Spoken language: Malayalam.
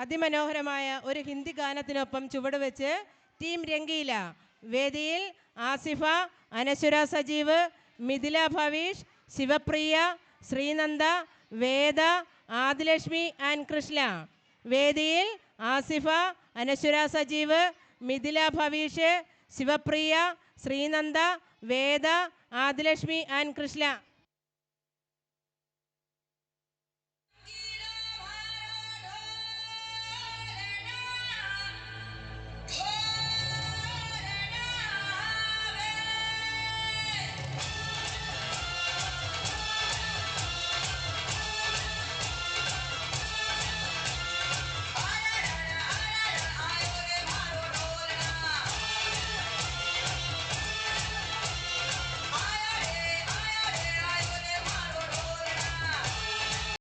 അതിമനോഹരമായ ഒരു ഹിന്ദി ഗാനത്തിനൊപ്പം ചുവടുവെച്ച് ടീം രംഗീല. വേദിയിൽ ആസിഫ, അനശ്വര സജീവ്, മിഥില ഭവീഷ്, ശിവപ്രിയ, ശ്രീനന്ദ, വേദ, ആദിലക്ഷ്മി ആൻഡ് കൃഷ്ണ. വേദിയിൽ ആസിഫ, അനശ്വര സജീവ്, മിഥില ഭവീഷ്, ശിവപ്രിയ, ശ്രീനന്ദ, വേദ, ആദിലക്ഷ്മി ആൻഡ് കൃഷ്ണ.